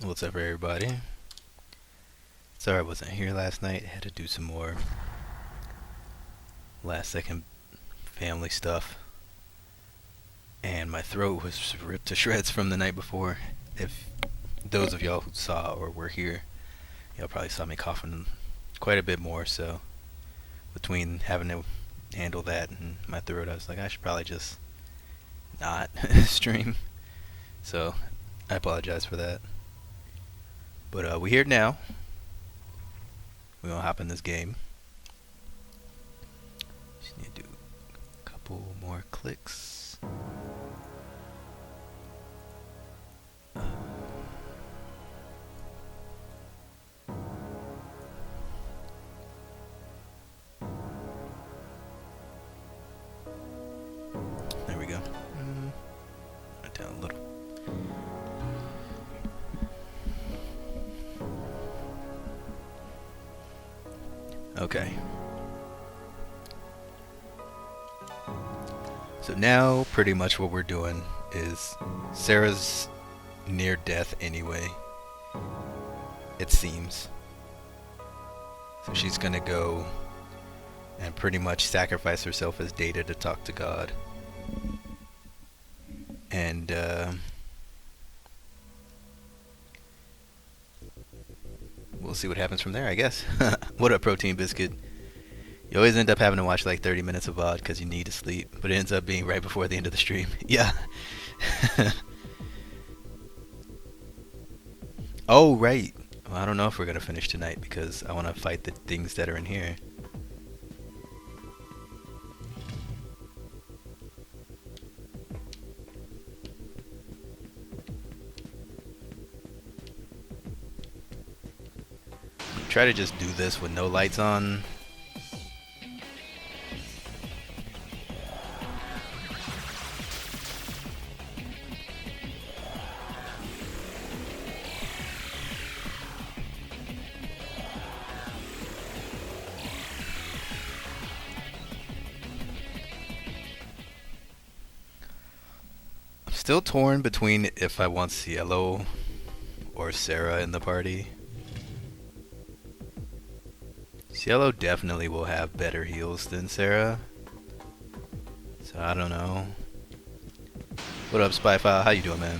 What's up, everybody? Sorry I wasn't here last night. Had to do some more last second family stuff. And my throat was ripped to shreds from the night before. If those of y'all who saw or were here, y'all probably saw me coughing quite a bit more. So, between having to handle that and my throat, I was like, I should probably just not stream. So, I apologize for that. But we're here now. We're gonna hop in this game. Just need to do a couple more clicks. There we go. Down a little. Okay. So now, pretty much what we're doing is Sarah's near death anyway. It seems. So she's gonna go and pretty much sacrifice herself as data to talk to God. And we'll see what happens from there, I guess. What up, Protein Biscuit? You always end up having to watch like 30 minutes of VOD because you need to sleep, but it ends up being right before the end of the stream. Yeah. Oh, right. Well, I don't know if we're gonna finish tonight because I want to fight the things that are in here. Try to just do this with no lights on. I'm still torn between if I want Cielo or Sarah in the party. Cielo definitely will have better heals than Sarah. So I don't know. What up, Spyfile? How you doing, man?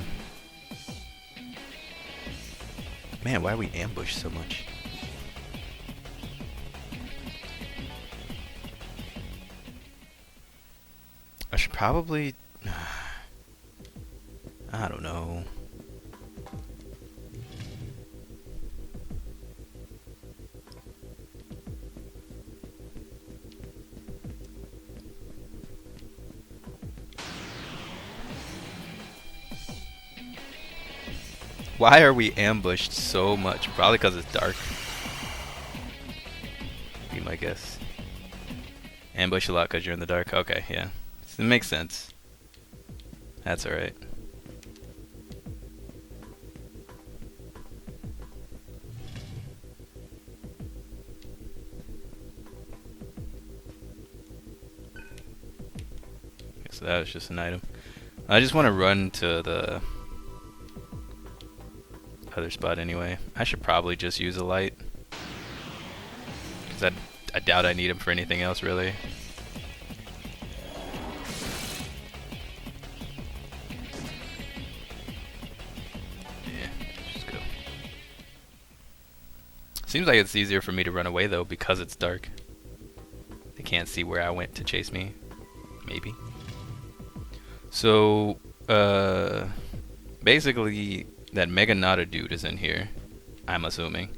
Man, why are we ambushed so much? I should probably... I don't know. Why are we ambushed so much? Probably because it's dark. Be my guess. Ambush a lot because you're in the dark. Okay, yeah. It makes sense. That's alright. So that was just an item. I just want to run to the other spot anyway. I should probably just use a light. Because I doubt I need him for anything else, really. Yeah, just go. Seems like it's easier for me to run away, though, because it's dark. They can't see where I went to chase me. Maybe. So, basically, that Mega Nada dude is in here, I'm assuming.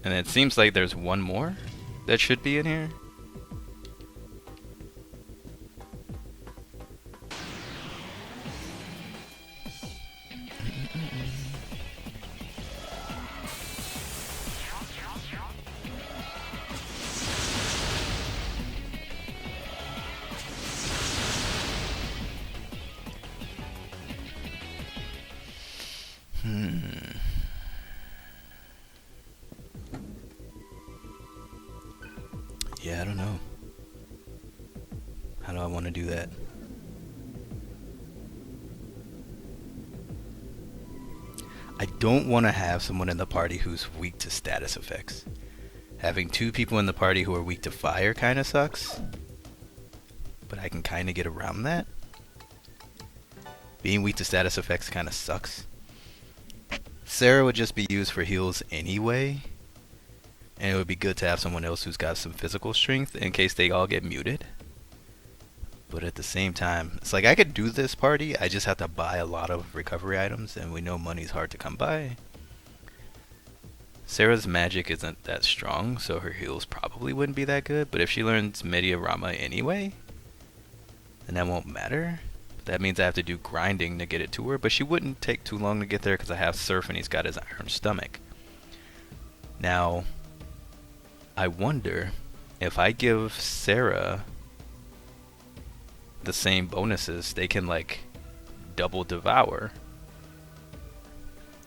And it seems like there's one more that should be in here. do that. I don't want to have someone in the party who's weak to status effects. Having two people in the party who are weak to fire kind of sucks. But I can kind of get around that. Being weak to status effects kind of sucks. Sarah would just be used for heals anyway. And it would be good to have someone else who's got some physical strength in case they all get muted. But at the same time, it's like I could do this party, I just have to buy a lot of recovery items, and we know money's hard to come by. Sarah's magic isn't that strong, so her heals probably wouldn't be that good, but if she learns Media Rama anyway, then that won't matter. That means I have to do grinding to get it to her, but she wouldn't take too long to get there because I have Surf and he's got his iron stomach. Now, I wonder if I give Sarah the same bonuses, they can like double devour.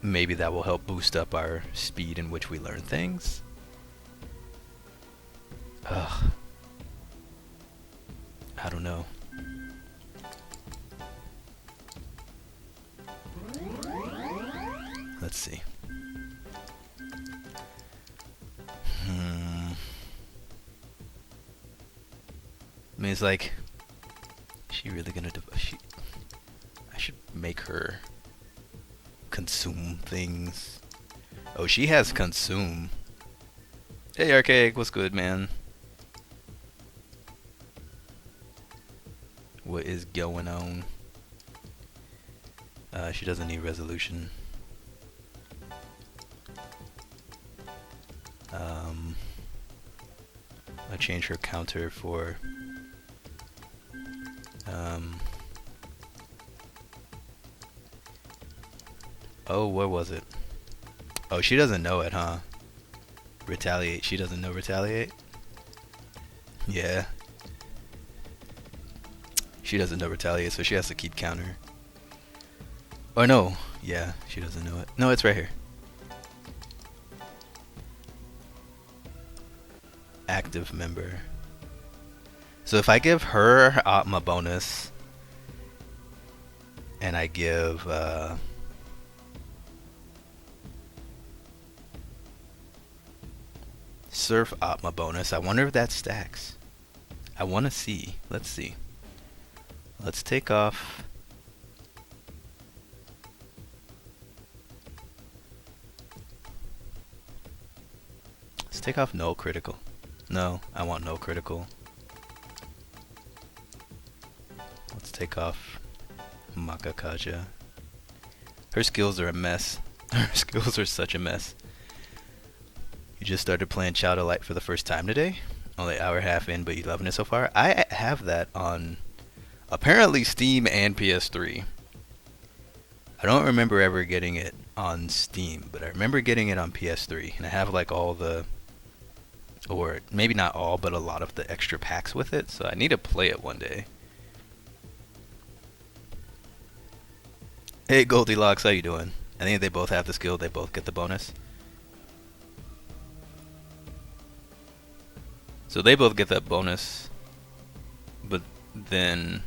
Maybe that will help boost up our speed in which we learn things. Ugh. I don't know. Let's see. I mean, it's like, is she really gonna I should make her consume things. Oh, she has consume. Hey, Archaic, what's good, man? What is going on? She doesn't need resolution. I change her counter for oh, what was it? Oh, she doesn't know it, huh? Retaliate. She doesn't know retaliate? Yeah. She doesn't know retaliate, so she has to keep counter. Or no. Yeah, she doesn't know it. No, it's right here. Active member. So if I give her Atma bonus, and I give Surf Atma bonus, I wonder if that stacks. I want to see. Let's see. Let's take off. Let's take off no critical. No, I want no critical. Let's take off Makakaja. Her skills are a mess. Her skills are such a mess. You just started playing Child of Light for the first time today? Only an hour and a half in, but you loving it so far? I have that on apparently Steam and PS3. I don't remember ever getting it on Steam, but I remember getting it on PS3. And I have like all the, or maybe not all, but a lot of the extra packs with it. So I need to play it one day. Hey Goldilocks, how you doing? I think they both have the skill, they both get the bonus. So they both get that bonus, but then,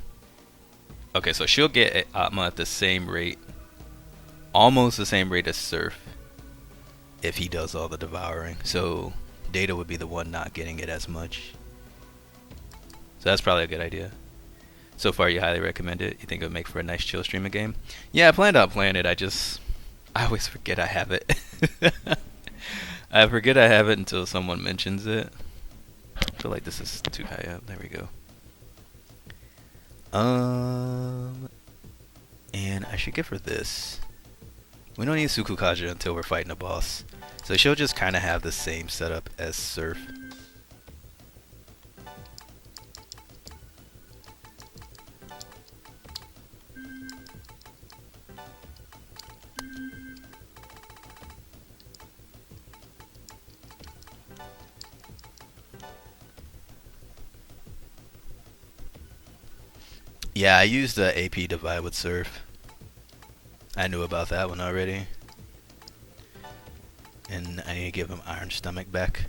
okay, so she'll get Atma at the same rate, almost the same rate as Surf, if he does all the devouring. So Data would be the one not getting it as much. So that's probably a good idea. So far, you highly recommend it? You think it would make for a nice chill streaming game? Yeah, I planned on playing it. I always forget I have it. I forget I have it until someone mentions it. I feel like this is too high up. There we go. And I should give her this. We don't need Sukukaja until we're fighting a boss. So she'll just kind of have the same setup as Surf. Yeah, I used the AP divide with Surf. I knew about that one already. And I need to give him Iron Stomach back.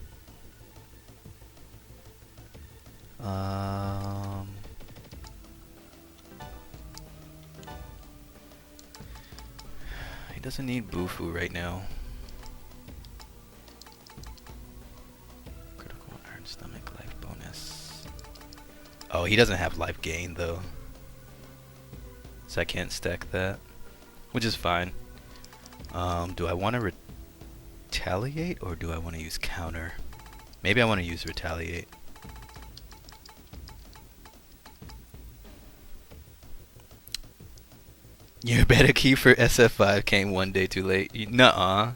doesn't need Bufu right now. Critical earn stomach life bonus. Oh, he doesn't have life gain though. So I can't stack that, which is fine. Do I want to retaliate or do I want to use counter? Maybe I want to use retaliate. Your beta key for SF5 came one day too late. Nuh-uh.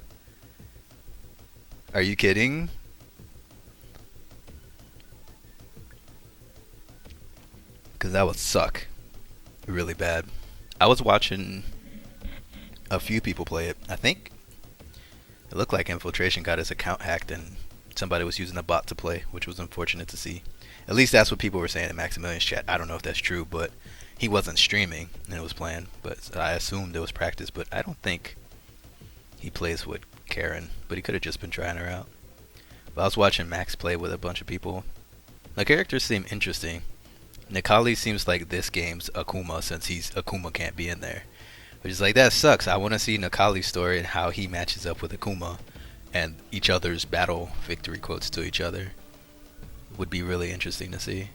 Are you kidding? Because that would suck. Really bad. I was watching a few people play it. I think it looked like Infiltration got his account hacked and somebody was using a bot to play, which was unfortunate to see. At least that's what people were saying in Maximilian's chat. I don't know if that's true, but he wasn't streaming and it was playing. But I assumed it was practice, but I don't think he plays with Karen. But he could have just been trying her out. But I was watching Max play with a bunch of people. The characters seem interesting. Nikali seems like this game's Akuma since Akuma can't be in there. Which is like, that sucks. I want to see Nikali's story and how he matches up with Akuma and each other's battle victory quotes to each other. Would be really interesting to see.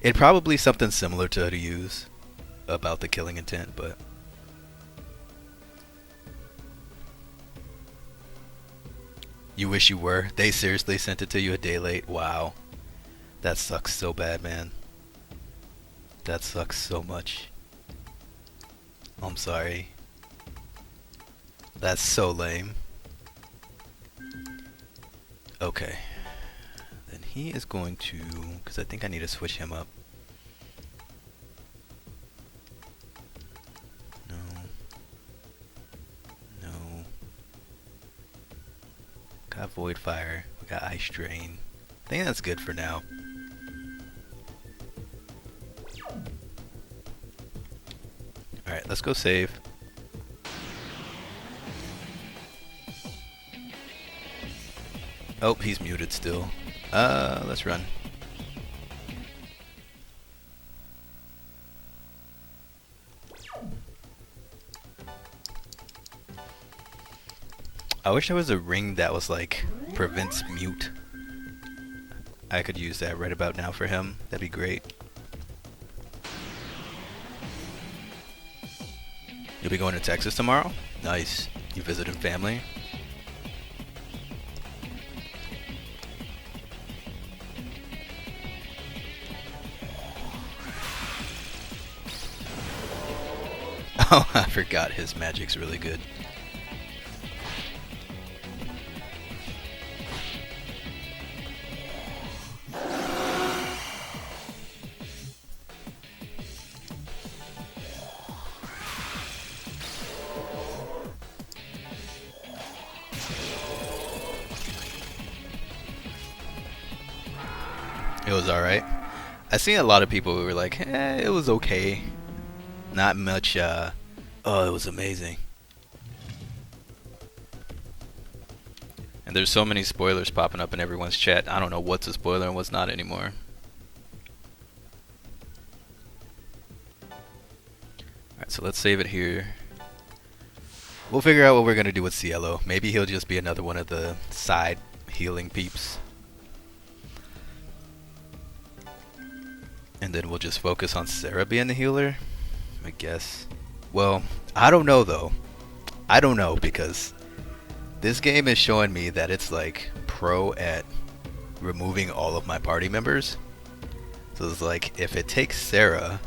It'd probably something similar to use about the killing intent, but you wish you were? They seriously sent it to you a day late? Wow. That sucks so bad, man. That sucks so much. I'm sorry. That's so lame. Okay. Then he is going to, because I think I need to switch him up. No. No. Got Void Fire. We got Ice Drain. I think that's good for now. Alright, let's go save. Oh, he's muted still. Let's run. I wish there was a ring that was like prevents mute. I could use that right about now for him. That'd be great. You'll be going to Texas tomorrow? Nice. You visiting family? Oh, I forgot his magic's really good. It was alright. I seen a lot of people who were like, it was okay. Not much, oh, it was amazing. And there's so many spoilers popping up in everyone's chat. I don't know what's a spoiler and what's not anymore. Alright, so let's save it here. We'll figure out what we're gonna do with Cielo. Maybe he'll just be another one of the side healing peeps. And then we'll just focus on Sarah being the healer, I guess. Well, I don't know though. I don't know because this game is showing me that it's like pro at removing all of my party members. So it's like if it takes Sarah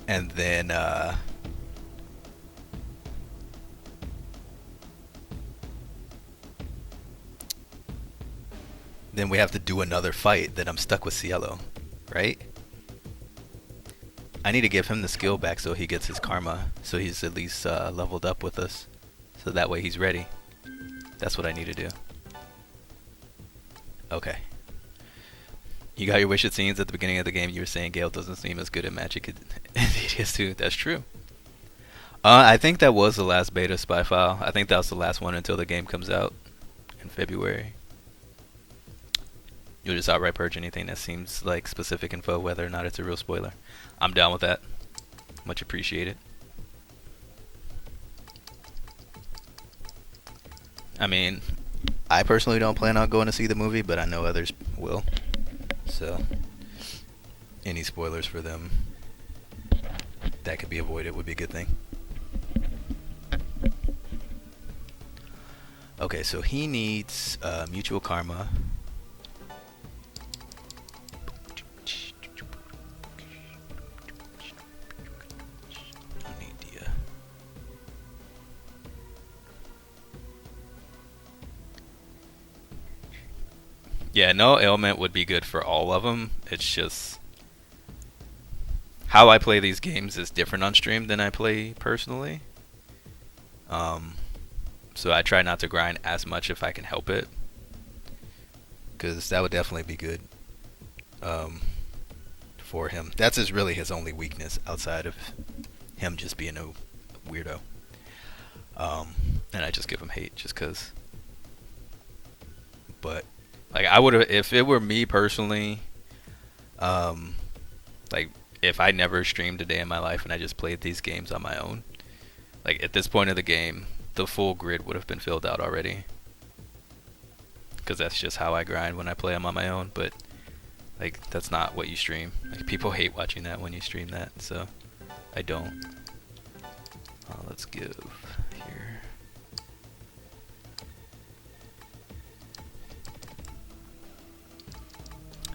and then we have to do another fight, then I'm stuck with Cielo. Right? I need to give him the skill back so he gets his karma, so he's at least leveled up with us, so that way he's ready. That's what I need to do. Okay. You got your wish it seems at the beginning of the game. You were saying Gale doesn't seem as good at magic as he is too. That's true. I think that was the last beta spy file. I think that was the last one until the game comes out in February. You'll just outright purge anything that seems like specific info, whether or not it's a real spoiler. I'm down with that. Much appreciated. I mean, I personally don't plan on going to see the movie, but I know others will. So, any spoilers for them that could be avoided would be a good thing. Okay, so he needs mutual karma. Yeah, no ailment would be good for all of them. It's just how I play these games is different on stream than I play personally. So I try not to grind as much if I can help it, because that would definitely be good for him. That's really his only weakness outside of him just being a weirdo. And I just give him hate just because. But like I would have, if it were me personally, like if I never streamed a day in my life and I just played these games on my own, like at this point of the game, the full grid would have been filled out already. Because that's just how I grind when I play them on my own. But like that's not what you stream. Like people hate watching that when you stream that, so I don't. Let's give here.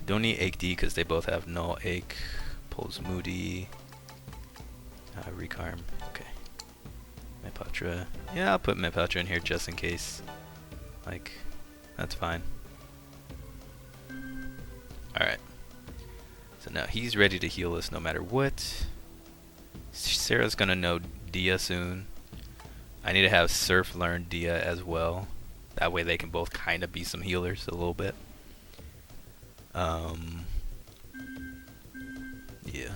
Don't need Ache D because they both have no Ache. Pulls Moody. Recarm. Okay. Mepatra. Yeah, I'll put Mepatra in here just in case. Like, that's fine. Alright. So now he's ready to heal us no matter what. Sarah's gonna know Dia soon. I need to have Surf learn Dia as well. That way they can both kind of be some healers a little bit. Yeah.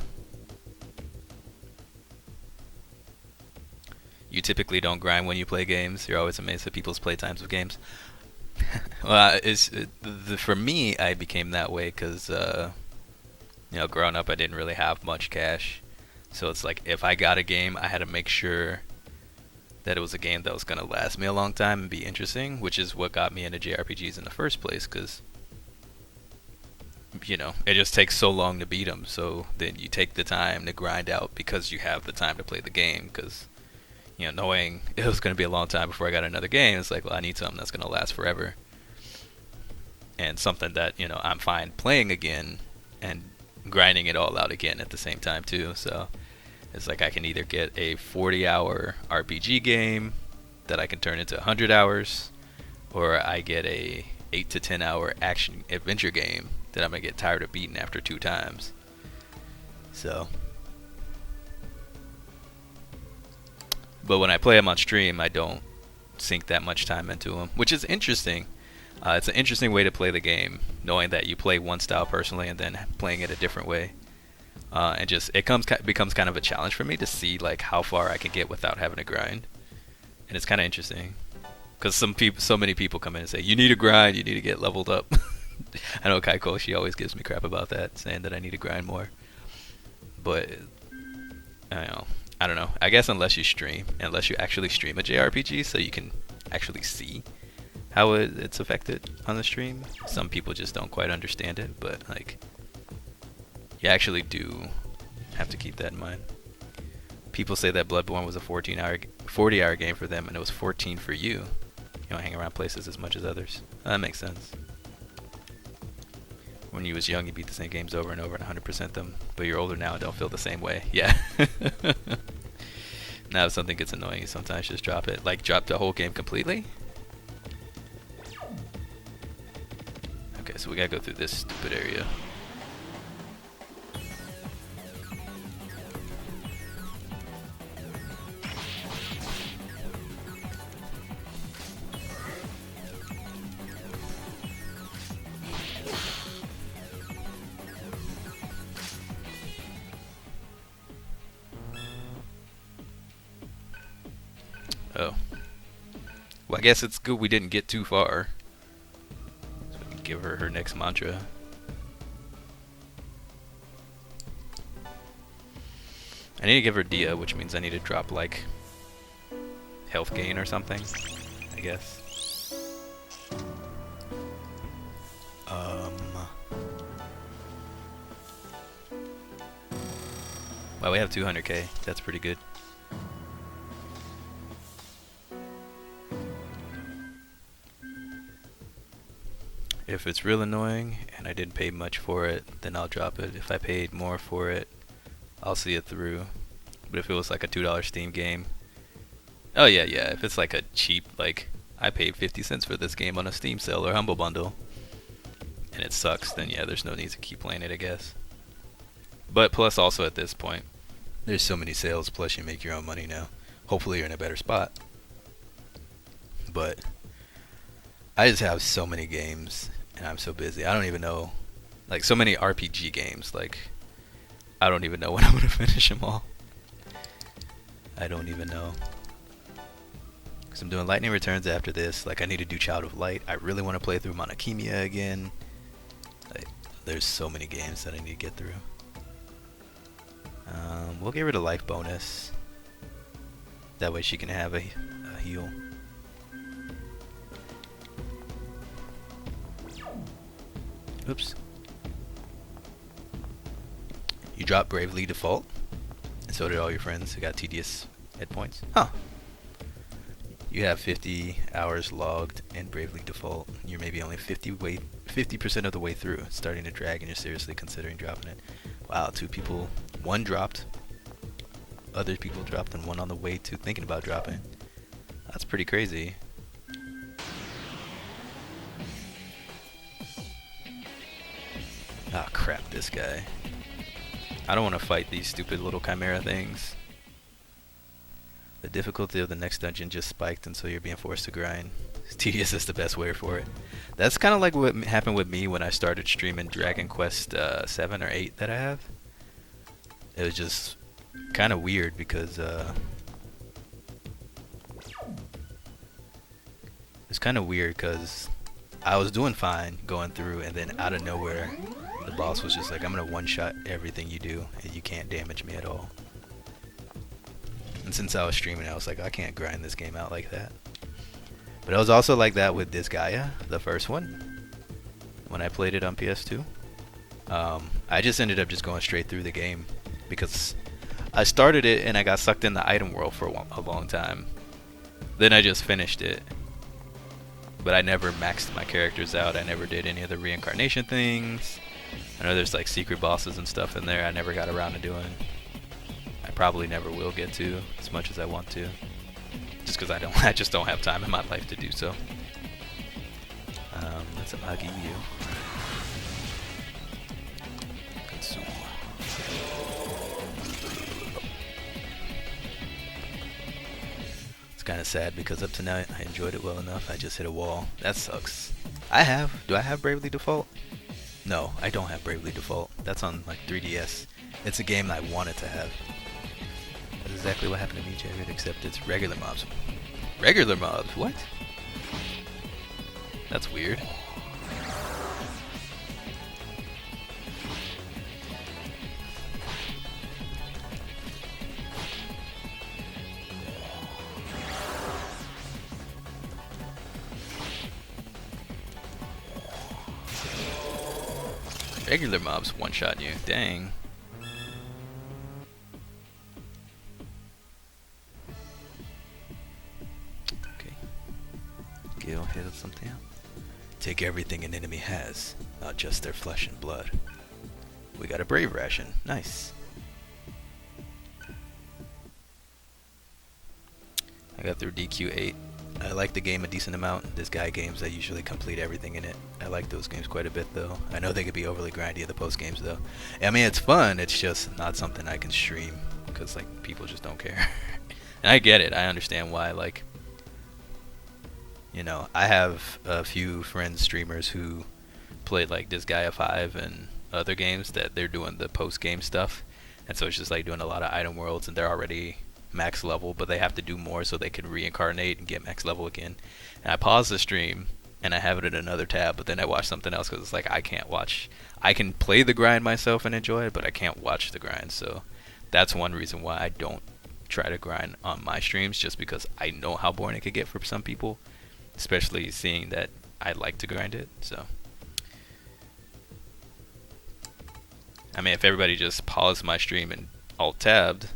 You typically don't grind when you play games. You're always amazed at people's playtimes of games. Well, for me, I became that way because, you know, growing up, I didn't really have much cash. So it's like if I got a game, I had to make sure that it was a game that was going to last me a long time and be interesting, which is what got me into JRPGs in the first place, because, you know, it just takes so long to beat them. So then you take the time to grind out because you have the time to play the game, because, you know, knowing it was going to be a long time before I got another game, it's like, well, I need something that's going to last forever. And something that, you know, I'm fine playing again and grinding it all out again at the same time too. So it's like I can either get a 40-hour RPG game that I can turn into 100 hours, or I get a 8 to 10 hour action adventure game that I'm going to get tired of beating after 2 times. So, but when I play them on stream, I don't sink that much time into them, which is interesting. It's an interesting way to play the game, knowing that you play one style personally and then playing it a different way. And just becomes kind of a challenge for me to see like how far I can get without having to grind, and it's kind of interesting because so many people come in and say you need to grind, you need to get leveled up. I know Kaiko, she always gives me crap about that, saying that I need to grind more. But I don't know. I guess unless you actually stream a JRPG, so you can actually see how it's affected on the stream. Some people just don't quite understand it, but like, you actually do have to keep that in mind. People say that Bloodborne was a 40-hour game for them, and it was 14 for you. You don't hang around places as much as others. That makes sense. When you was young, you beat the same games over and over and 100% them, but you're older now and don't feel the same way. Yeah. Now if something gets annoying, you sometimes just drop it. Like, drop the whole game completely? Okay, so we gotta go through this stupid area. Oh. Well, I guess it's good we didn't get too far. So we can give her her next mantra. I need to give her Dia, which means I need to drop, like, health gain or something, I guess. Wow, we have 200k. That's pretty good. If it's real annoying and I didn't pay much for it, then I'll drop it. If I paid more for it, I'll see it through. But if it was like a $2 Steam game, oh yeah, if it's like a cheap, like I paid 50 cents for this game on a Steam sale or Humble Bundle, and it sucks, then yeah, there's no need to keep playing it, I guess. But plus also at this point, there's so many sales, plus you make your own money now. Hopefully you're in a better spot. But I just have so many games, and I'm so busy. I don't even know, like so many RPG games, like I don't even know when I'm gonna finish them all. I don't even know. Cause I'm doing Lightning Returns after this. Like I need to do Child of Light. I really want to play through Monokemia again. Like, there's so many games that I need to get through. We'll get rid of life bonus. That way she can have a heal. Oops. You dropped Bravely Default, and so did all your friends who got tedious hit points. Huh. You have 50 hours logged in Bravely Default. You're maybe only 50% of the way through. It's starting to drag, and you're seriously considering dropping it. Wow, 2 people. 1 dropped. Other people dropped, and 1 on the way to thinking about dropping. That's pretty crazy. Ah, crap, this guy. I don't want to fight these stupid little chimera things. The difficulty of the next dungeon just spiked, and so you're being forced to grind. Tedious is the best way for it. That's kind of like what happened with me when I started streaming Dragon Quest 7 or 8 that I have. It was just kind of weird because I was doing fine going through, and then out of nowhere the boss was just like, I'm gonna one-shot everything you do and you can't damage me at all. And since I was streaming, I was like, I can't grind this game out like that. But it was also like that with Disgaea, the first one, when I played it on PS2. I just ended up just going straight through the game because I started it and I got sucked in the item world for a long time. Then I just finished it. But I never maxed my characters out. I never did any of the reincarnation things. I know there's like secret bosses and stuff in there I never got around to doing. I probably never will get to as much as I want to. Just because I just don't have time in my life to do so. That's an Agi you. It's kind of sad because up to now I enjoyed it well enough. I just hit a wall. That sucks. Do I have Bravely Default? No, I don't have Bravely Default. That's on like 3DS. It's a game I wanted to have. That's exactly what happened to me, Jeggerd, except it's regular mobs. Regular mobs? What? That's weird. Regular mobs one-shot you. Dang. Okay. Gil hit something out. Take everything an enemy has, not just their flesh and blood. We got a brave ration. Nice. I got through DQ8. I like the game a decent amount. This guy games, I usually complete everything in it. I like those games quite a bit though. I know they could be overly grindy at the post games though. I mean, it's fun, it's just not something I can stream because like people just don't care. And I get it, I understand why. Like, you know, I have a few friends, streamers who played like Disgaea 5 and other games that they're doing the post game stuff. And so it's just like doing a lot of item worlds and they're already max level, but they have to do more so they can reincarnate and get max level again. And I pause the stream and I have it in another tab, but then I watch something else because it's like I can't watch. I can play the grind myself and enjoy it, but I can't watch the grind. So that's one reason why I don't try to grind on my streams, just because I know how boring it could get for some people, especially seeing that I like to grind it. So I mean, if everybody just paused my stream and alt-tabbed,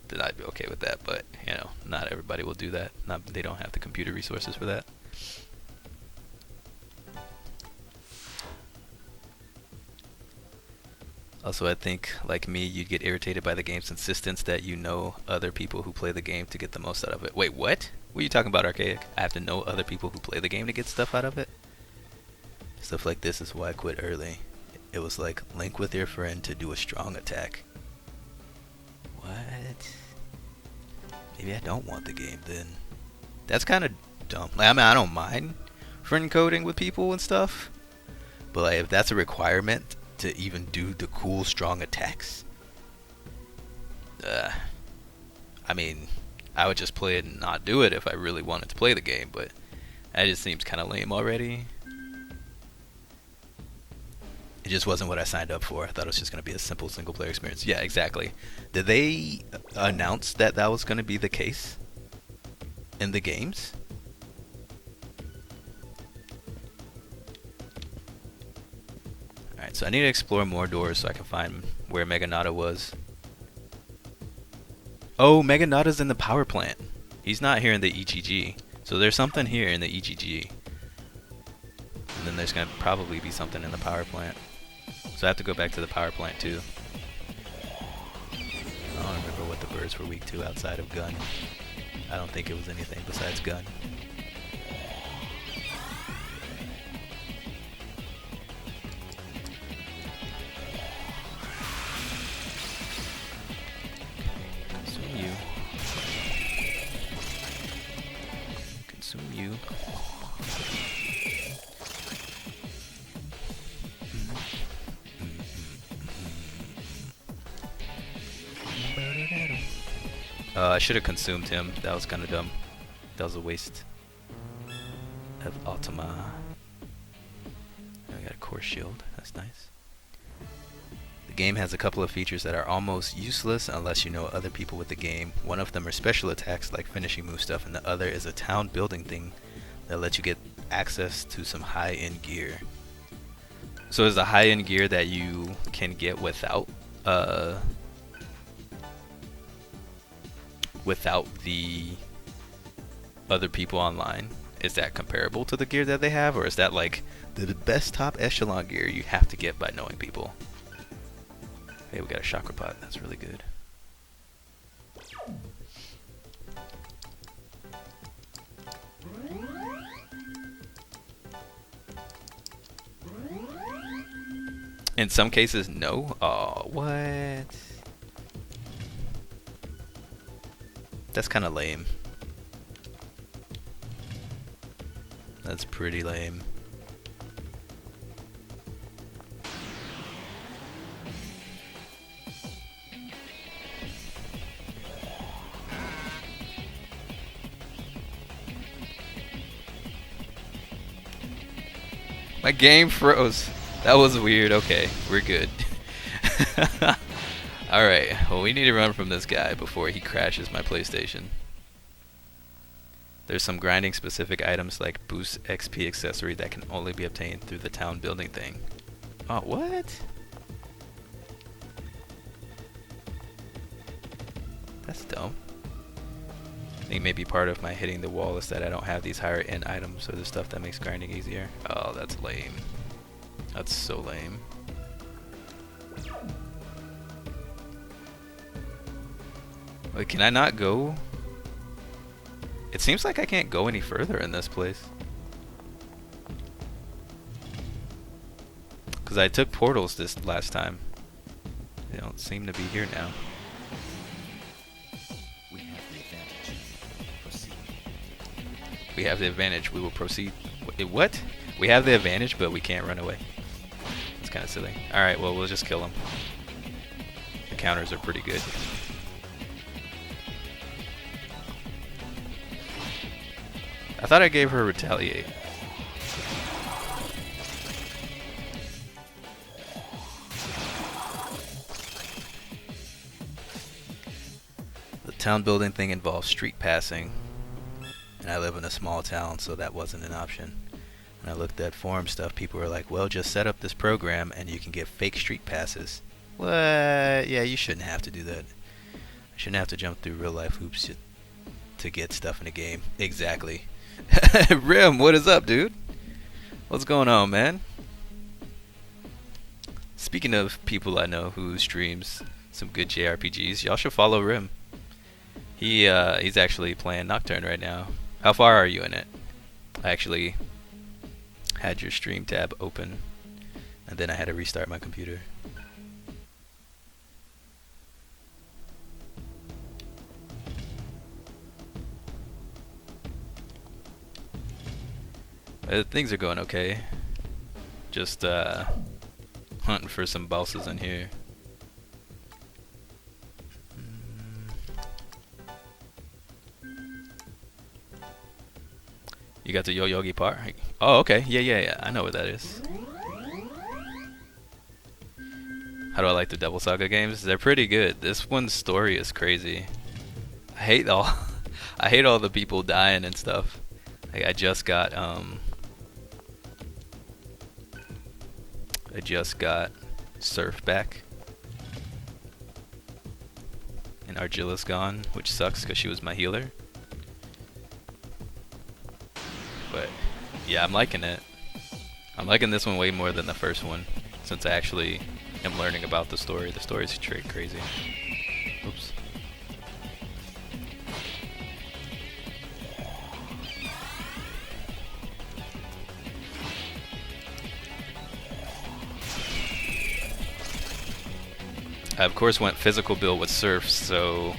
then I'd be okay with that. But, you know, not everybody will do that. They don't have the computer resources for that. Also, I think, like me, you'd get irritated by the game's insistence that you know other people who play the game to get the most out of it. Wait, what? What are you talking about, Archaic? I have to know other people who play the game to get stuff out of it? Stuff like this is why I quit early. It was like, link with your friend to do a strong attack. What? Maybe I don't want the game then. That's kind of dumb. Like, I mean, I don't mind friend coding with people and stuff. But like, if that's a requirement to even do the cool strong attacks, I mean, I would just play it and not do it if I really wanted to play the game, but that just seems kind of lame already. It just wasn't what I signed up for. I thought it was just going to be a simple single player experience. Yeah, exactly. Did they announce that that was going to be the case in the games? Alright, so I need to explore more doors so I can find where Meganata was. Oh, Meganata's in the power plant. He's not here in the EGG. So there's something here in the EGG. And then there's going to probably be something in the power plant. So I have to go back to the power plant too. I don't remember what the birds were weak to outside of gun. I don't think it was anything besides gun. Consume you. Consume you. I should have consumed him. That was kind of dumb. That was a waste of Ultima. I got a core shield. That's nice. The game has a couple of features that are almost useless unless you know other people with the game. One of them are special attacks like finishing move stuff, and the other is a town building thing that lets you get access to some high-end gear. So is the high-end gear that you can get without the other people online, is that comparable to the gear that they have, or is that like the best top echelon gear you have to get by knowing people? Hey, we got a chakra pot. That's really good. In some cases, no. Oh, what? That's kind of lame. That's pretty lame. My game froze. That was weird. Okay, we're good. Alright, well, we need to run from this guy before he crashes my PlayStation. There's some grinding specific items like boost XP accessory that can only be obtained through the town building thing. Oh, what? That's dumb. I think maybe part of my hitting the wall is that I don't have these higher end items or the stuff that makes grinding easier. Oh, that's lame. That's so lame. Wait, can I not go? It seems like I can't go any further in this place. Because I took portals this last time. They don't seem to be here now. We have the advantage. Proceed. We have the advantage. We will proceed. What? We have the advantage, but we can't run away. It's kind of silly. Alright, well, we'll just kill him. The counters are pretty good. I thought I gave her retaliate. The town building thing involves street passing, and I live in a small town, so that wasn't an option. When I looked at forum stuff, people were like, well, just set up this program and you can get fake street passes. What? Yeah, you shouldn't have to do that. You shouldn't have to jump through real life hoops to get stuff in the game. Exactly. Rim, what is up, dude? What's going on, man? Speaking of people I know who streams some good JRPGs, y'all should follow Rim. He's actually playing Nocturne right now. How far are you in it? I actually had your stream tab open, and then I had to restart my computer. Things are going okay. Just hunting for some bosses in here. You got the Yo-Yogi part? Oh, okay. Yeah. I know what that is. How do I like the Double Saga games? They're pretty good. This one's story is crazy. I hate all I hate all the people dying and stuff. Like I just got Surf back. And Argilla's gone, which sucks because she was my healer. But yeah, I'm liking it. I'm liking this one way more than the first one, since I actually am learning about the story. The story's straight crazy. Oops. I of course went physical build with Surf, so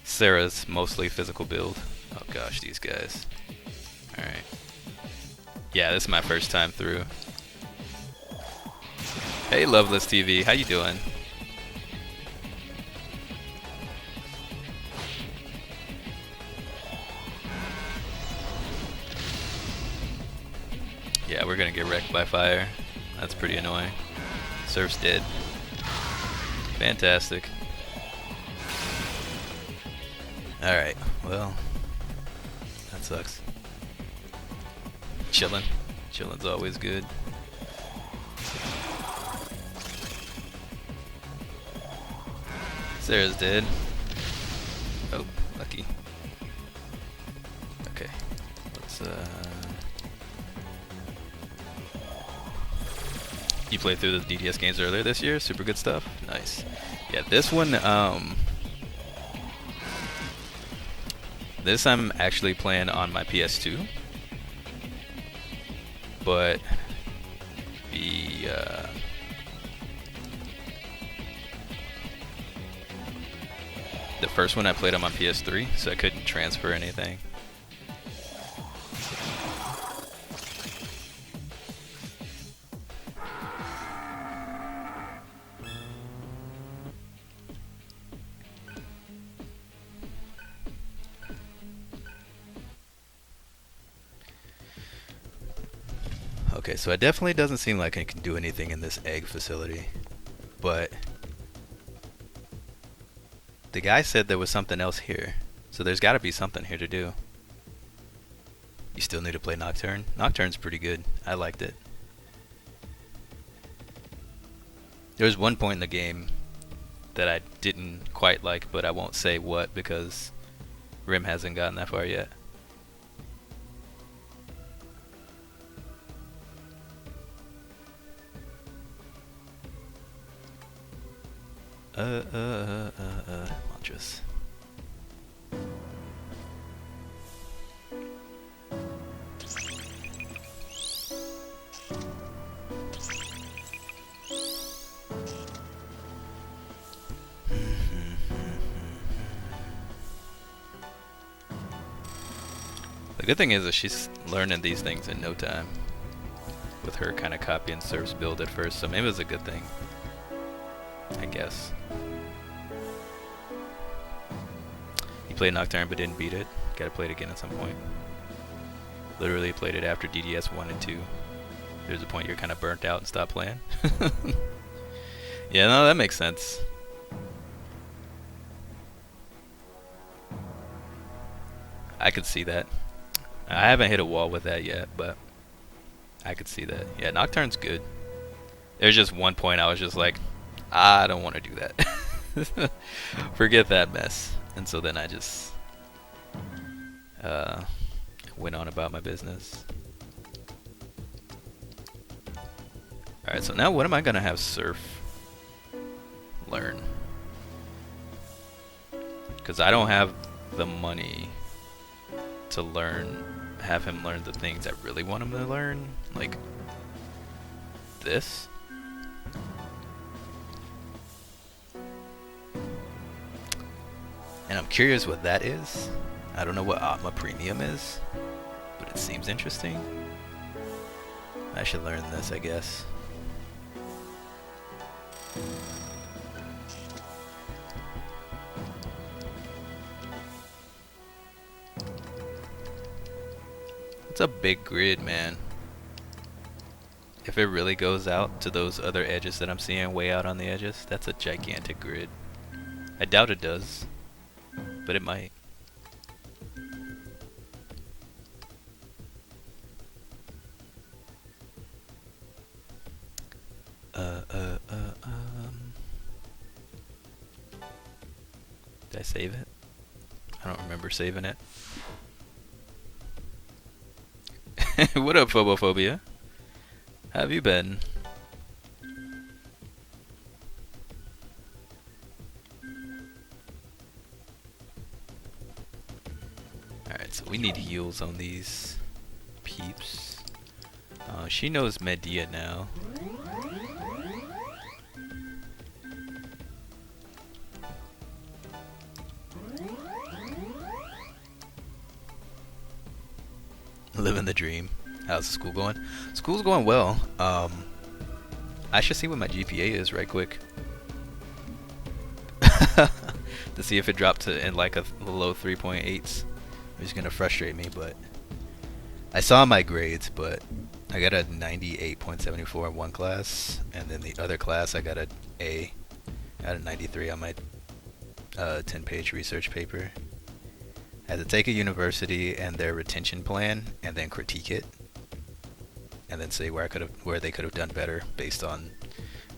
Sarah's mostly physical build. Oh gosh, these guys. Alright. Yeah, this is my first time through. Hey Loveless TV, how you doing? Yeah, we're gonna get wrecked by fire. That's pretty annoying. Surf's dead. Fantastic. Alright, well, that sucks. Chillin'. Chillin's always good. Sarah's dead. Oh, lucky. Okay, let's You played through the DDS games earlier this year? Super good stuff. Nice. Yeah, this one, this I'm actually playing on my PS2. But the first one I played on my PS3, so I couldn't transfer anything. Okay, so it definitely doesn't seem like I can do anything in this egg facility, but the guy said there was something else here, so there's got to be something here to do. You still need to play Nocturne? Nocturne's pretty good. I liked it. There was one point in the game that I didn't quite like, but I won't say what because Rim hasn't gotten that far yet. Mantras. The good thing is that she's learning these things in no time, with her kind of copying Surf's build at first, so maybe it's a good thing, I guess. You played Nocturne but didn't beat it. Gotta play it again at some point. Literally played it after DDS 1 and 2. There's a point you're kind of burnt out and stop playing. Yeah, no, that makes sense. I could see that. I haven't hit a wall with that yet, but I could see that. Yeah, Nocturne's good. There's just one point I was just like, I don't want to do that. Forget that mess. And so then I just uh, went on about my business. Alright, so now what am I going to have Surf learn? Because I don't have the money to have him learn the things I really want him to learn. Like this. And I'm curious what that is. I don't know what Atma Premium is, but it seems interesting. I should learn this, I guess. It's a big grid, man. If it really goes out to those other edges that I'm seeing way out on the edges, that's a gigantic grid. I doubt it does, but it might. Did I save it? I don't remember saving it. What up, Phobophobia? How have you been? Alright, so we need heals on these peeps. She knows Medea now. Living the dream. How's the school going? School's going well. I should see what my GPA is right quick. To see if it dropped to in like a low 3.8s. It's gonna frustrate me, but I saw my grades, but I got a 98.74 in one class, and then the other class I got an A. I got a 93 on my 10-page research paper. I had to take a university and their retention plan, and then critique it, and then say where they could have done better based on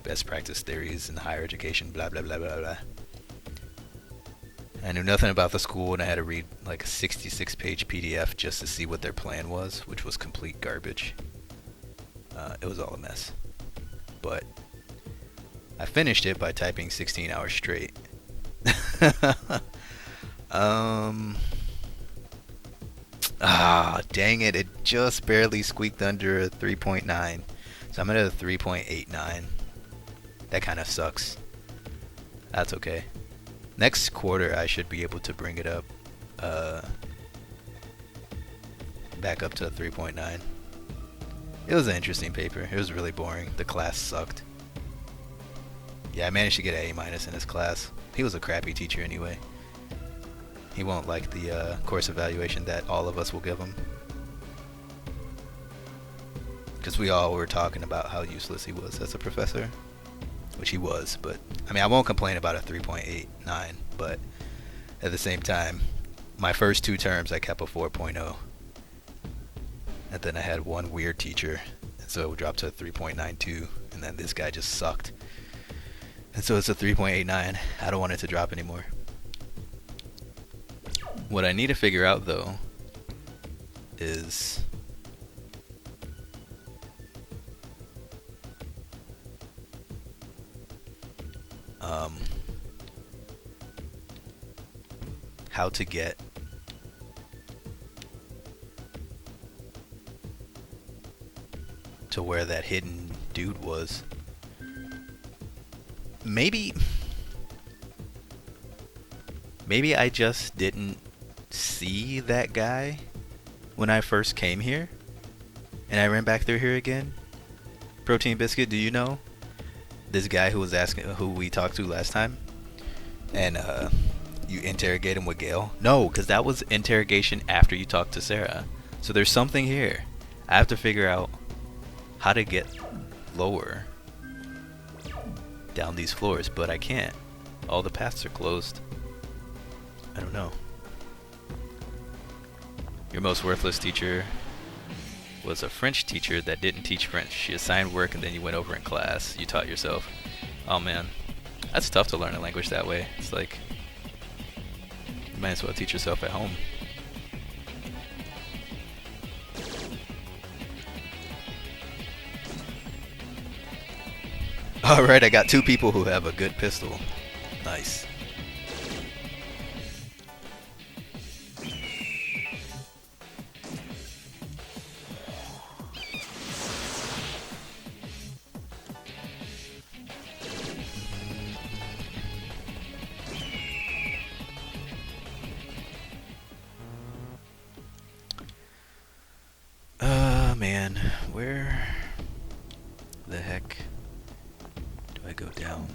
best practice theories in higher education. Blah blah blah blah blah. I knew nothing about the school, and I had to read like a 66-page PDF just to see what their plan was, which was complete garbage. It was all a mess, but I finished it by typing 16 hours straight. Dang it, it just barely squeaked under a 3.9. So I'm at a 3.89. That kind of sucks. That's okay. Next quarter I should be able to bring it up back up to a 3.9. It was an interesting paper. It was really boring. The class sucked. Yeah, I managed to get an A- in his class. He was a crappy teacher anyway. He won't like the course evaluation that all of us will give him. Because we all were talking about how useless he was as a professor. Which he was, but I mean, I won't complain about a 3.89, but at the same time, my first 2 terms I kept a 4.0. And then I had one weird teacher, and so it dropped to a 3.92, and then this guy just sucked. And so it's a 3.89. I don't want it to drop anymore. What I need to figure out though is how to get to where that hidden dude was. Maybe I just didn't see that guy when I first came here and I ran back through here again. Protein Biscuit, do you know this guy who was asking, who we talked to last time, and you interrogate him with Gale? No, because that was interrogation after you talked to Sarah. So there's something here. I have to figure out how to get lower down these floors, but I can't. All the paths are closed. I don't know. Your most worthless teacher was a French teacher that didn't teach French. She assigned work and then you went over in class. You taught yourself. Oh man. That's tough to learn a language that way. It's like you might as well teach yourself at home. Alright, I got 2 people who have a good pistol. Nice. Man, where the heck do I go down?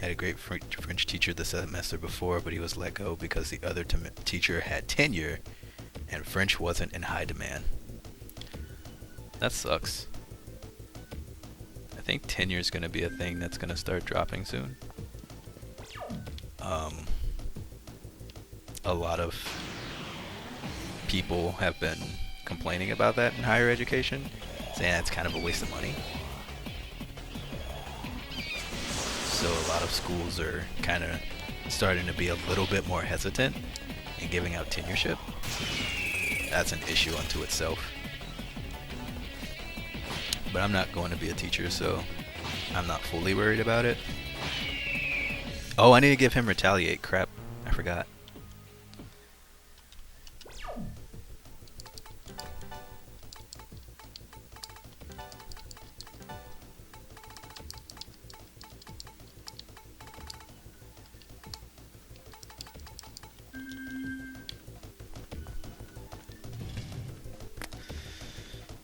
Had a great French teacher the semester before, but he was let go because the other teacher had tenure and French wasn't in high demand. That sucks. I think tenure is going to be a thing that's going to start dropping soon. A lot of people have been complaining about that in higher education, saying it's kind of a waste of money. So a lot of schools are kind of starting to be a little bit more hesitant in giving out tenureship. That's an issue unto itself. But I'm not going to be a teacher, so I'm not fully worried about it. Oh, I need to give him retaliate. Crap, I forgot.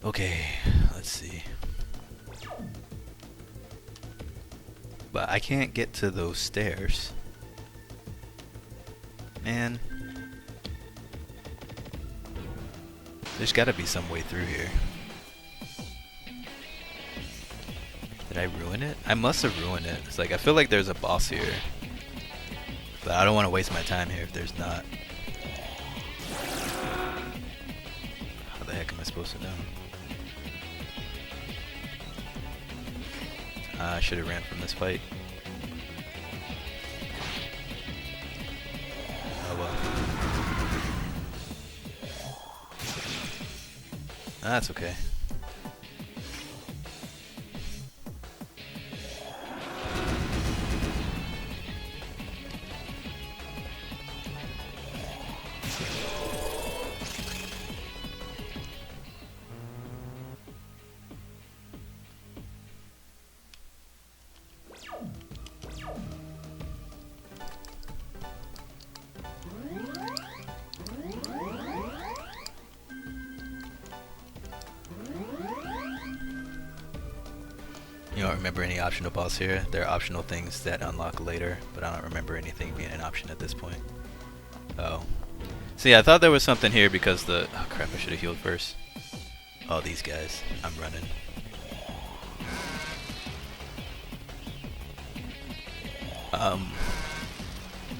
Okay, let's see. But I can't get to those stairs. Man. There's gotta be some way through here. Did I ruin it? I must have ruined it. It's like, I feel like there's a boss here. But I don't want to waste my time here if there's not. How the heck am I supposed to know? I should have ran from this fight. Oh well. That's okay. You don't remember any optional boss here? There are optional things that unlock later, but I don't remember anything being an option at this point. Oh. See, I thought there was something here because the... Oh crap, I should have healed first. Oh, these guys. I'm running.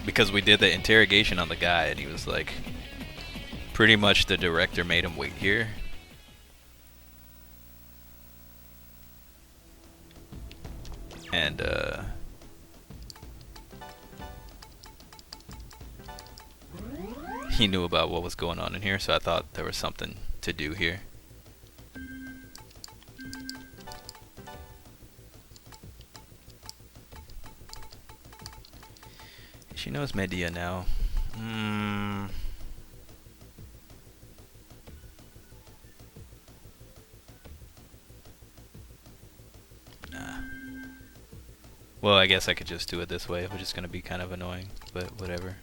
Because we did the interrogation on the guy and he was like... Pretty much the director made him wait here. And he knew about what was going on in here, so I thought there was something to do here. She knows Medea now. Well, I guess I could just do it this way, which is going to be kind of annoying, but whatever.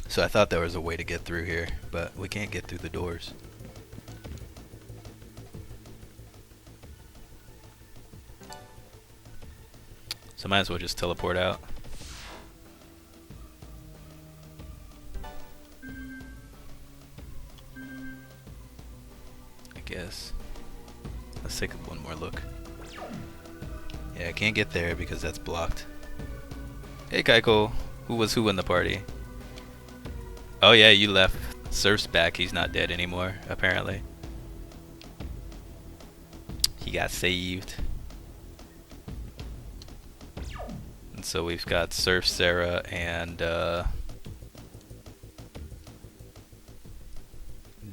So I thought there was a way to get through here, but we can't get through the doors. So might as well just teleport out. Guess. Let's take one more look. Yeah, I can't get there because that's blocked. Hey, Kaiko. Who was who in the party? Oh, yeah, you left. Surf's back. He's not dead anymore, apparently. He got saved. And so we've got Surf, Sarah, and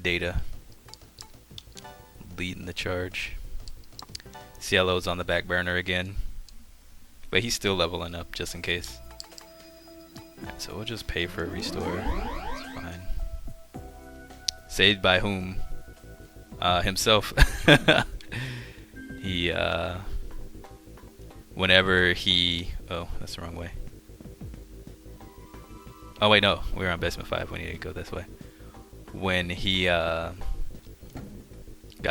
Data leading the charge. Cielo's on the back burner again. But he's still leveling up just in case. Alright, so we'll just pay for a restore. It's fine. Saved by whom? Himself. He, whenever he... Oh, that's the wrong way. Oh, wait, no. We're on basement 5. We need to go this way. When he, got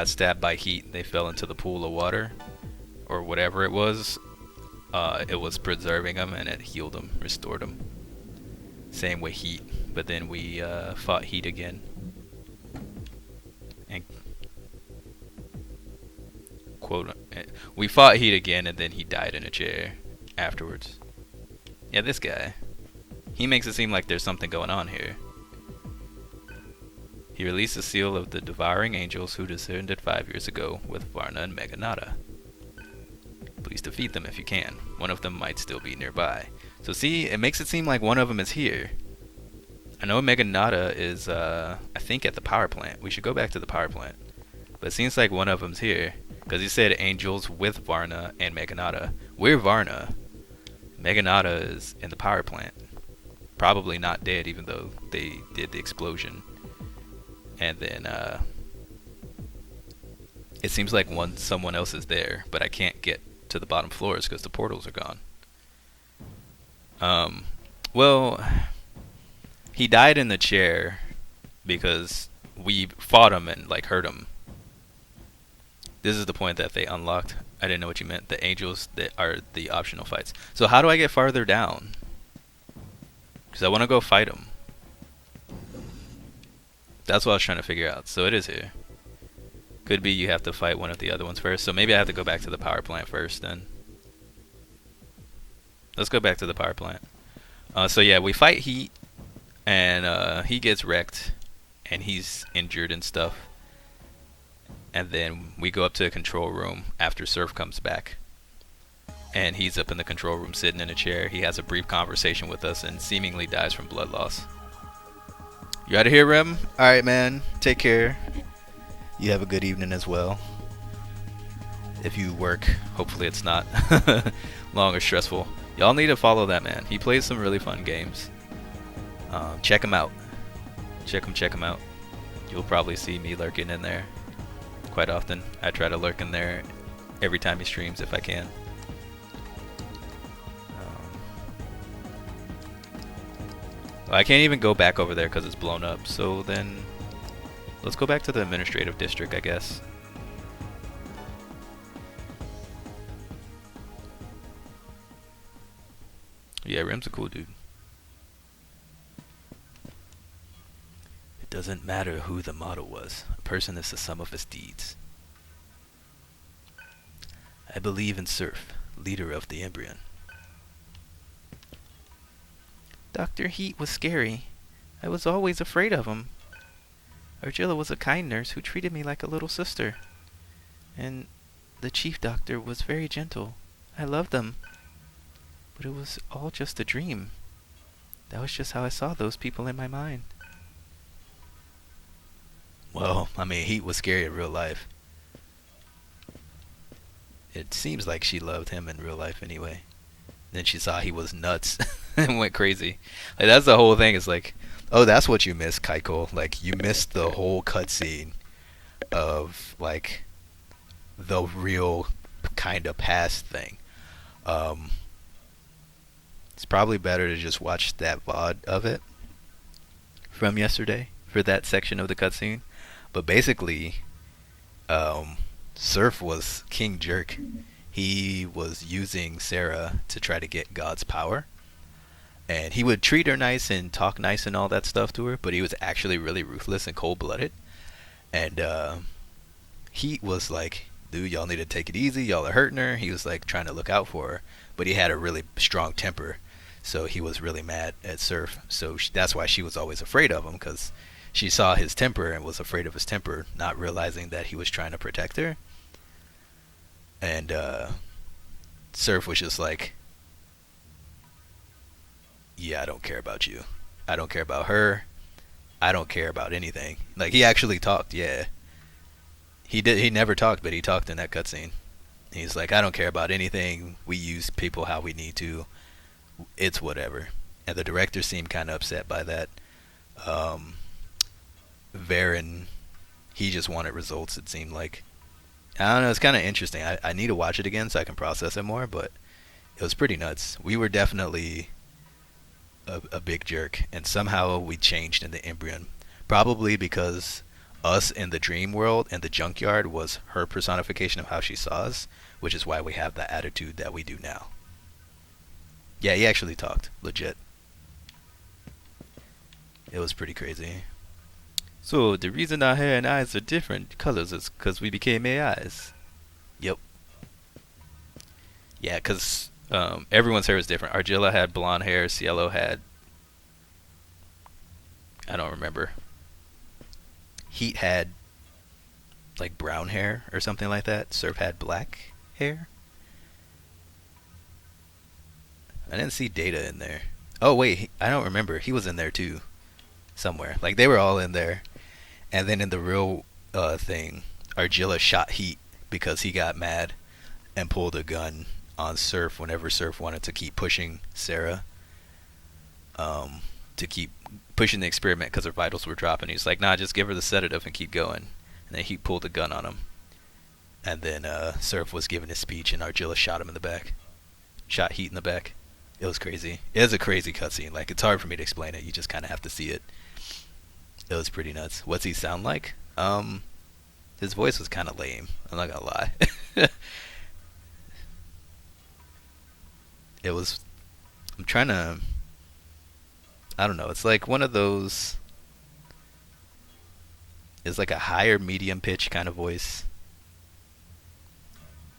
stabbed by heat, they fell into the pool of water. Or whatever it was preserving him and it healed him, restored him. Same with heat, but then we fought heat again. And we fought heat again and then he died in a chair afterwards. Yeah, this guy. He makes it seem like there's something going on here. He released the seal of the devouring angels who descended 5 years ago with Varna and Meganata. Please defeat them if you can. One of them might still be nearby. So see, it makes it seem like one of them is here. I know Meganata is, I think at the power plant. We should go back to the power plant. But it seems like one of them's here. Because he said angels with Varna and Meganata. We're Varna. Meganata is in the power plant. Probably not dead even though they did the explosion. And then, it seems like someone else is there. But I can't get to the bottom floors because the portals are gone. Well, he died in the chair because we fought him and like hurt him. This is the point that they unlocked. I didn't know what you meant. The angels that are the optional fights. So how do I get farther down? Because I want to go fight him. That's what I was trying to figure out. So it is here. Could be you have to fight one of the other ones first. So maybe I have to go back to the power plant first then. Let's go back to the power plant. So yeah, we fight Heat. And he gets wrecked. And he's injured and stuff. And then we go up to the control room after Surf comes back. And he's up in the control room sitting in a chair. He has a brief conversation with us and seemingly dies from blood loss. You out of here, Rem? Alright, man. Take care. You have a good evening as well. If you work, hopefully it's not long or stressful. Y'all need to follow that man. He plays some really fun games. Check him out. Check him out. You'll probably see me lurking in there quite often. I try to lurk in there every time he streams if I can. I can't even go back over there because it's blown up. So then, let's go back to the administrative district, I guess. Yeah, Rem's a cool dude. It doesn't matter who the model was. A person is the sum of his deeds. I believe in Surf, leader of the Embryon. Dr. Heat was scary. I was always afraid of him. Argilla was a kind nurse who treated me like a little sister. And the chief doctor was very gentle. I loved them. But it was all just a dream. That was just how I saw those people in my mind. Well, I mean, Heat was scary in real life. It seems like she loved him in real life anyway. Then she saw he was nuts and went crazy. Like, that's the whole thing. It's like, oh, that's what you missed, Kaiko. Like, you missed the whole cutscene of, like, the real kind of past thing. It's probably better to just watch that VOD of it from yesterday for that section of the cutscene. But basically, Surf was King Jerk. He was using Sarah to try to get God's power. And he would treat her nice and talk nice and all that stuff to her, but he was actually really ruthless and cold-blooded. And Heat was like dude, y'all need to take it easy. Y'all are hurting her. He was like trying to look out for her, but he had a really strong temper, so he was really mad at Surf. So that's why she was always afraid of him, because she saw his temper and was afraid of his temper, not realizing that he was trying to protect her. And Surf was just like, yeah, I don't care about you. I don't care about her. I don't care about anything. Like, he actually talked, yeah. He did. He never talked, but he talked in that cutscene. He's like, I don't care about anything. We use people how we need to. It's whatever. And the director seemed kind of upset by that. Um, Varen, he just wanted results, it seemed like. I don't know, it's kind of interesting. I need to watch it again so I can process it more, but it was pretty nuts. We were definitely a big jerk, and somehow we changed in the Embryon. Probably because us in the dream world and the junkyard was her personification of how she saw us, which is why we have the attitude that we do now. Yeah, he actually talked, legit. It was pretty crazy. So the reason our hair and eyes are different colors is because we became AIs. Yep. Yeah, because everyone's hair is different. Argilla had blonde hair. Cielo had, I don't remember. Heat had like brown hair or something like that. Surf had black hair. I didn't see Data in there. Oh wait, I don't remember. He was in there too, somewhere. Like, they were all in there. And then in the real thing, Argilla shot Heat because he got mad and pulled a gun on Surf whenever Surf wanted to keep pushing Sarah, to keep pushing the experiment because her vitals were dropping. He was like, nah, just give her the sedative and keep going. And then he pulled a gun on him. And then Surf was giving his speech and Argilla shot him in the back. Shot Heat in the back. It was crazy. It was a crazy cutscene. Like, it's hard for me to explain it. You just kind of have to see it. It was pretty nuts. What's he sound like? His voice was kind of lame. I'm not gonna lie. It was. I'm trying to. I don't know. It's like one of those. It's like a higher medium pitch kind of voice.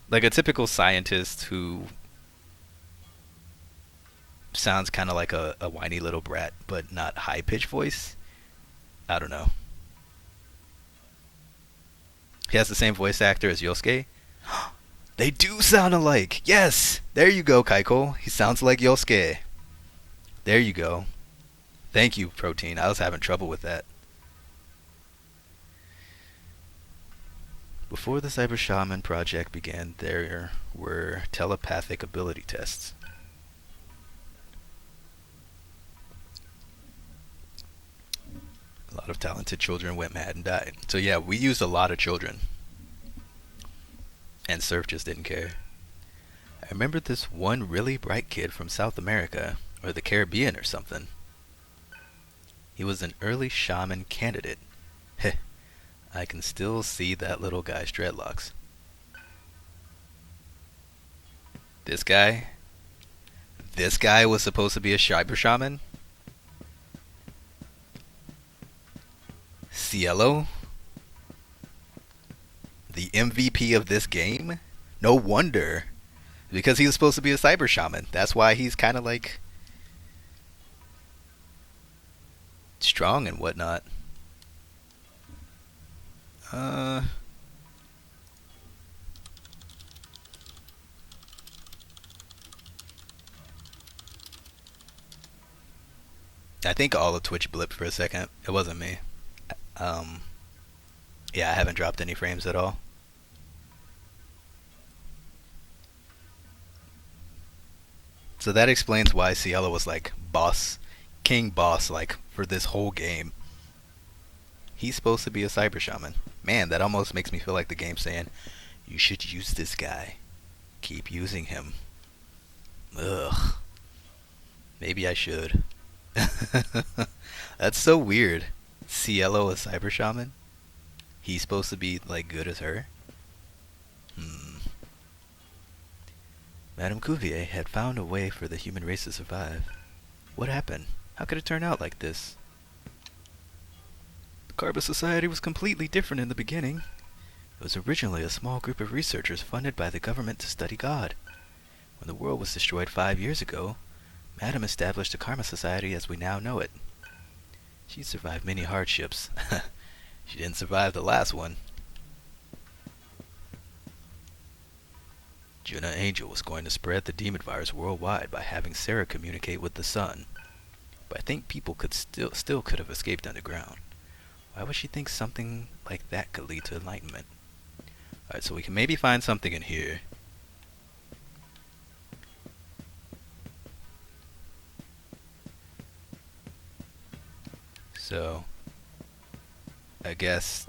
Like a typical scientist who sounds kind of like a whiny little brat, but not high pitch voice. I don't know. He has the same voice actor as Yosuke. They do sound alike. Yes, there you go, Kaiko. He sounds like Yosuke. There you go. Thank you, Protein. I was having trouble with that. Before the Cyber Shaman project began, there were telepathic ability tests. A lot of talented children went mad and died. So yeah, we used a lot of children. And Surf just didn't care. I remember this one really bright kid from South America, or the Caribbean or something. He was an early shaman candidate. Heh, I can still see that little guy's dreadlocks. This guy? This guy was supposed to be a cyber shaman? Cielo? The MVP of this game? No wonder. Because he was supposed to be a cyber shaman. That's why he's kind of like strong and whatnot. I think all of Twitch blipped for a second. It wasn't me. Yeah, I haven't dropped any frames at all. So that explains why Cielo was like boss, king boss, like for this whole game. He's supposed to be a cyber shaman. Man, that almost makes me feel like the game's saying, you should use this guy. Keep using him. Ugh. Maybe I should. That's so weird. Cielo, a cyber shaman? He's supposed to be like good as her? Madame Cuvier had found a way for the human race to survive. What happened? How could it turn out like this? The Carbon Society was completely different in the beginning. It was originally a small group of researchers funded by the government to study God. When the world was destroyed 5 years ago, Madam established the Karma Society as we now know it. She survived many hardships. She didn't survive the last one. Junna Angel was going to spread the demon virus worldwide by having Sarah communicate with the sun. But I think people could still could have escaped underground. Why would she think something like that could lead to enlightenment? Alright, so we can maybe find something in here. So, I guess,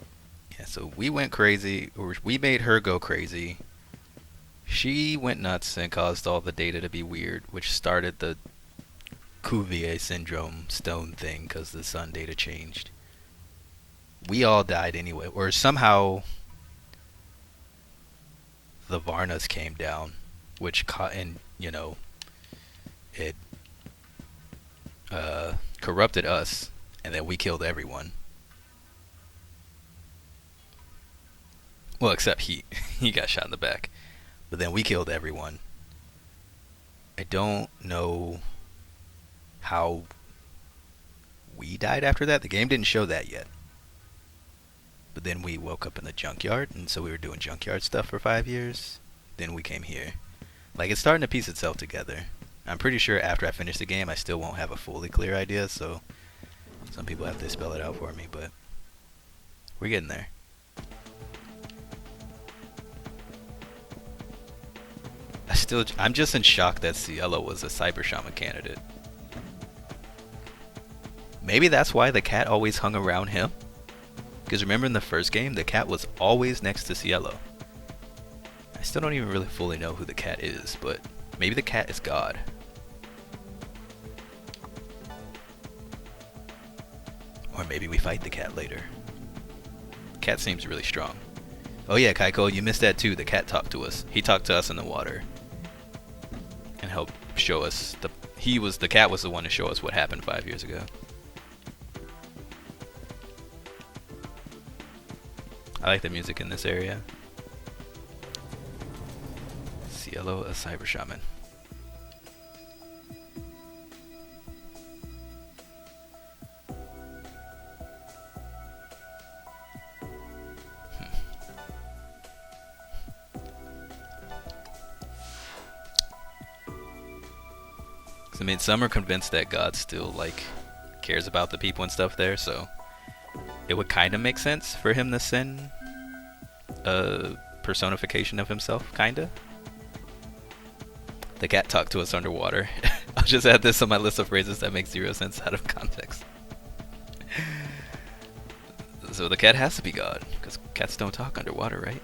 yeah, so we went crazy, or we made her go crazy. She went nuts and caused all the data to be weird, which started the Cuvier syndrome stone thing because the sun data changed. We all died anyway, or somehow the Varnas came down, which caught, and it corrupted us, and then we killed everyone. Well, except he got shot in the back, but then we killed everyone. I don't know how we died after that. The game didn't show that yet. But then we woke up in the junkyard, and so we were doing junkyard stuff for 5 years. Then we came here. Like, it's starting to piece itself together. I'm pretty sure after I finish the game, I still won't have a fully clear idea, so some people have to spell it out for me, but we're getting there. I'm just in shock that Cielo was a Cyber Shaman candidate. Maybe that's why the cat always hung around him? Because remember in the first game, the cat was always next to Cielo. I still don't even really fully know who the cat is, but maybe the cat is God. Or maybe we fight the cat later. Cat seems really strong. Oh yeah, Kaiko, you missed that too. The cat talked to us. He talked to us in the water. And helped show us the cat was the one to show us what happened 5 years ago. I like the music in this area. Cielo, a Cyber Shaman. I mean, some are convinced that God still, like, cares about the people and stuff there, so it would kind of make sense for him to send a personification of himself, kinda. The cat talked to us underwater. I'll just add this on my list of phrases that make 0 sense out of context. So the cat has to be God, because cats don't talk underwater, right?